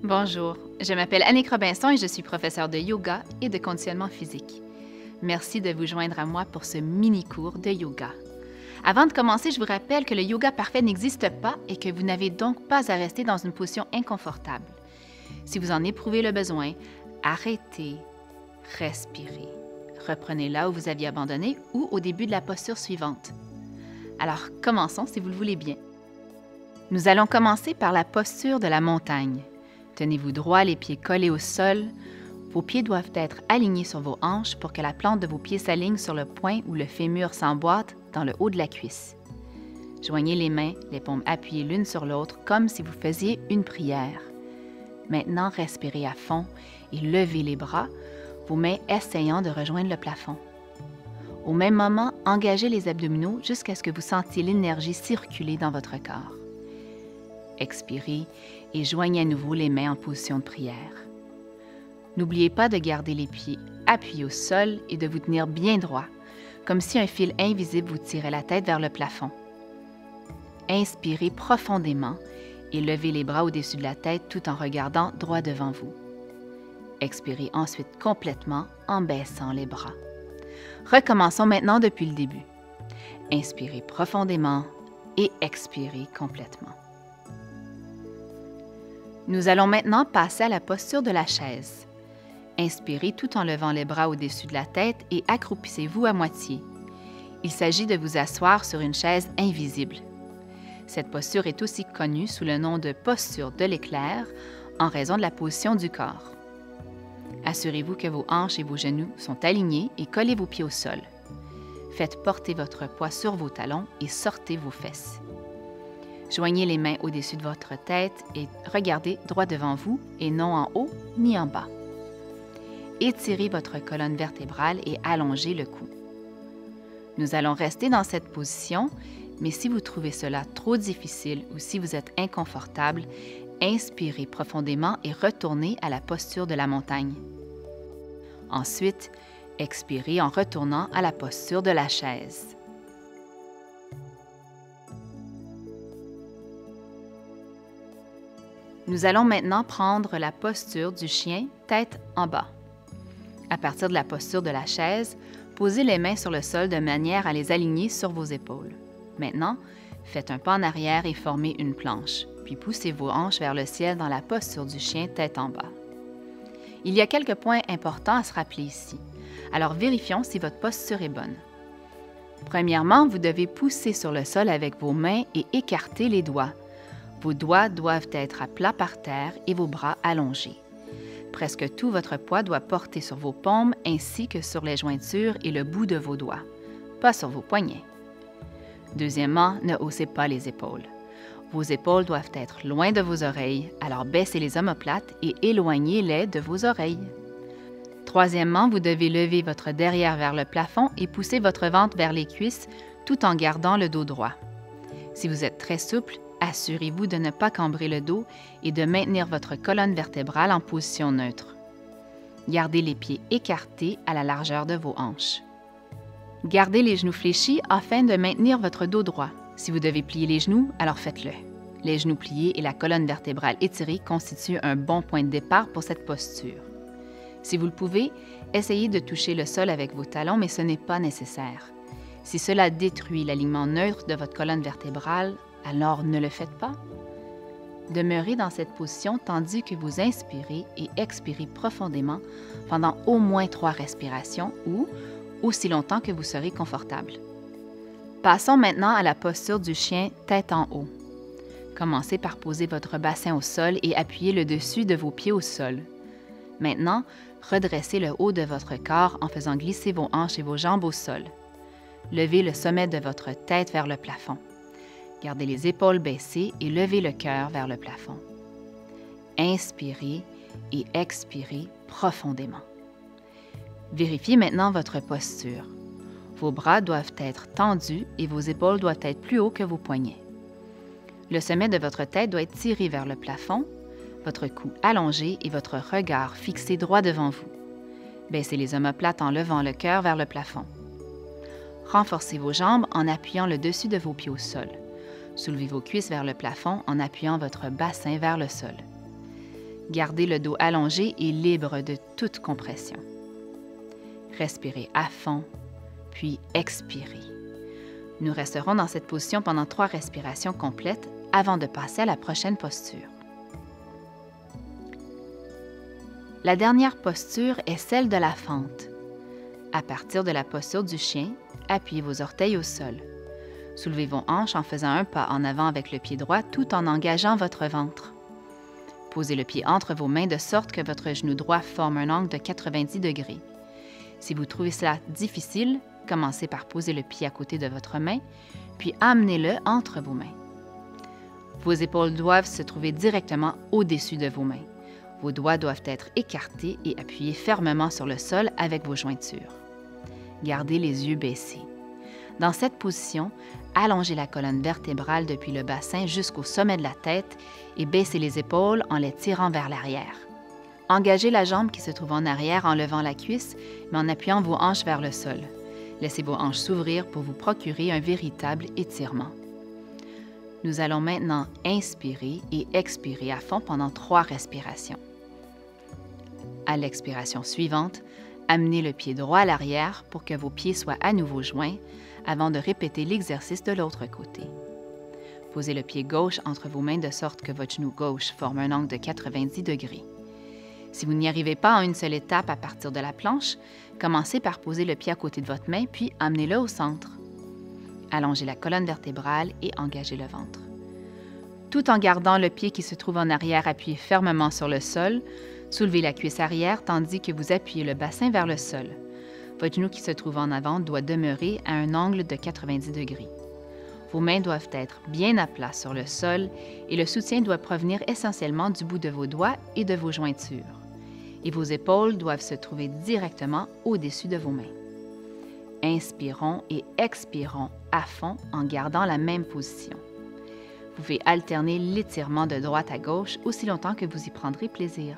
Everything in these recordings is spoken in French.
Bonjour, je m'appelle Annick Robinson et je suis professeure de yoga et de conditionnement physique. Merci de vous joindre à moi pour ce mini-cours de yoga. Avant de commencer, je vous rappelle que le yoga parfait n'existe pas et que vous n'avez donc pas à rester dans une position inconfortable. Si vous en éprouvez le besoin, arrêtez, respirez. Reprenez là où vous aviez abandonné ou au début de la posture suivante. Alors, commençons si vous le voulez bien. Nous allons commencer par la posture de la montagne. Tenez-vous droit, les pieds collés au sol. Vos pieds doivent être alignés sur vos hanches pour que la plante de vos pieds s'aligne sur le point où le fémur s'emboîte dans le haut de la cuisse. Joignez les mains, les paumes appuyées l'une sur l'autre, comme si vous faisiez une prière. Maintenant, respirez à fond et levez les bras, vos mains essayant de rejoindre le plafond. Au même moment, engagez les abdominaux jusqu'à ce que vous sentiez l'énergie circuler dans votre corps. Expirez et joignez à nouveau les mains en position de prière. N'oubliez pas de garder les pieds appuyés au sol et de vous tenir bien droit, comme si un fil invisible vous tirait la tête vers le plafond. Inspirez profondément et levez les bras au-dessus de la tête tout en regardant droit devant vous. Expirez ensuite complètement en baissant les bras. Recommençons maintenant depuis le début. Inspirez profondément et expirez complètement. Nous allons maintenant passer à la posture de la chaise. Inspirez tout en levant les bras au-dessus de la tête et accroupissez-vous à moitié. Il s'agit de vous asseoir sur une chaise invisible. Cette posture est aussi connue sous le nom de posture de l'éclair en raison de la position du corps. Assurez-vous que vos hanches et vos genoux sont alignés et collez vos pieds au sol. Faites porter votre poids sur vos talons et sortez vos fesses. Joignez les mains au-dessus de votre tête et regardez droit devant vous et non en haut ni en bas. Étirez votre colonne vertébrale et allongez le cou. Nous allons rester dans cette position, mais si vous trouvez cela trop difficile ou si vous êtes inconfortable, inspirez profondément et retournez à la posture de la montagne. Ensuite, expirez en retournant à la posture de la chaise. Nous allons maintenant prendre la posture du chien tête en bas. À partir de la posture de la chaise, posez les mains sur le sol de manière à les aligner sur vos épaules. Maintenant, faites un pas en arrière et formez une planche, puis poussez vos hanches vers le ciel dans la posture du chien tête en bas. Il y a quelques points importants à se rappeler ici, alors vérifions si votre posture est bonne. Premièrement, vous devez pousser sur le sol avec vos mains et écarter les doigts. Vos doigts doivent être à plat par terre et vos bras allongés. Presque tout votre poids doit porter sur vos paumes ainsi que sur les jointures et le bout de vos doigts, pas sur vos poignets. Deuxièmement, ne haussez pas les épaules. Vos épaules doivent être loin de vos oreilles, alors baissez les omoplates et éloignez-les de vos oreilles. Troisièmement, vous devez lever votre derrière vers le plafond et pousser votre ventre vers les cuisses tout en gardant le dos droit. Si vous êtes très souple, assurez-vous de ne pas cambrer le dos et de maintenir votre colonne vertébrale en position neutre. Gardez les pieds écartés à la largeur de vos hanches. Gardez les genoux fléchis afin de maintenir votre dos droit. Si vous devez plier les genoux, alors faites-le. Les genoux pliés et la colonne vertébrale étirée constituent un bon point de départ pour cette posture. Si vous le pouvez, essayez de toucher le sol avec vos talons, mais ce n'est pas nécessaire. Si cela détruit l'alignement neutre de votre colonne vertébrale, alors ne le faites pas. Demeurez dans cette position tandis que vous inspirez et expirez profondément pendant au moins 3 respirations ou aussi longtemps que vous serez confortable. Passons maintenant à la posture du chien tête en haut. Commencez par poser votre bassin au sol et appuyez le dessus de vos pieds au sol. Maintenant, redressez le haut de votre corps en faisant glisser vos hanches et vos jambes au sol. Levez le sommet de votre tête vers le plafond. Gardez les épaules baissées et levez le cœur vers le plafond. Inspirez et expirez profondément. Vérifiez maintenant votre posture. Vos bras doivent être tendus et vos épaules doivent être plus haut que vos poignets. Le sommet de votre tête doit être tiré vers le plafond, votre cou allongé et votre regard fixé droit devant vous. Baissez les omoplates en levant le cœur vers le plafond. Renforcez vos jambes en appuyant le dessus de vos pieds au sol. Soulevez vos cuisses vers le plafond en appuyant votre bassin vers le sol. Gardez le dos allongé et libre de toute compression. Respirez à fond, puis expirez. Nous resterons dans cette position pendant 3 respirations complètes avant de passer à la prochaine posture. La dernière posture est celle de la fente. À partir de la posture du chien, appuyez vos orteils au sol. Soulevez vos hanches en faisant un pas en avant avec le pied droit tout en engageant votre ventre. Posez le pied entre vos mains de sorte que votre genou droit forme un angle de 90 degrés. Si vous trouvez cela difficile, commencez par poser le pied à côté de votre main, puis amenez-le entre vos mains. Vos épaules doivent se trouver directement au-dessus de vos mains. Vos doigts doivent être écartés et appuyés fermement sur le sol avec vos jointures. Gardez les yeux baissés. Dans cette position, allongez la colonne vertébrale depuis le bassin jusqu'au sommet de la tête et baissez les épaules en les tirant vers l'arrière. Engagez la jambe qui se trouve en arrière en levant la cuisse, mais en appuyant vos hanches vers le sol. Laissez vos hanches s'ouvrir pour vous procurer un véritable étirement. Nous allons maintenant inspirer et expirer à fond pendant 3 respirations. À l'expiration suivante, amenez le pied droit à l'arrière pour que vos pieds soient à nouveau joints avant de répéter l'exercice de l'autre côté. Posez le pied gauche entre vos mains de sorte que votre genou gauche forme un angle de 90 degrés. Si vous n'y arrivez pas en une seule étape à partir de la planche, commencez par poser le pied à côté de votre main puis amenez-le au centre. Allongez la colonne vertébrale et engagez le ventre. Tout en gardant le pied qui se trouve en arrière appuyé fermement sur le sol, soulevez la cuisse arrière tandis que vous appuyez le bassin vers le sol. Votre genou qui se trouve en avant doit demeurer à un angle de 90 degrés. Vos mains doivent être bien à plat sur le sol et le soutien doit provenir essentiellement du bout de vos doigts et de vos jointures. Et vos épaules doivent se trouver directement au-dessus de vos mains. Inspirons et expirons à fond en gardant la même position. Vous pouvez alterner l'étirement de droite à gauche aussi longtemps que vous y prendrez plaisir.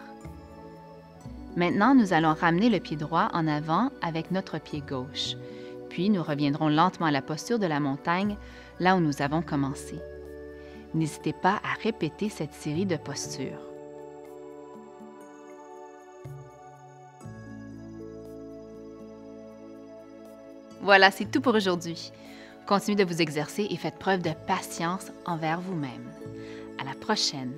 Maintenant, nous allons ramener le pied droit en avant avec notre pied gauche. Puis, nous reviendrons lentement à la posture de la montagne, là où nous avons commencé. N'hésitez pas à répéter cette série de postures. Voilà, c'est tout pour aujourd'hui. Continuez de vous exercer et faites preuve de patience envers vous-même. À la prochaine!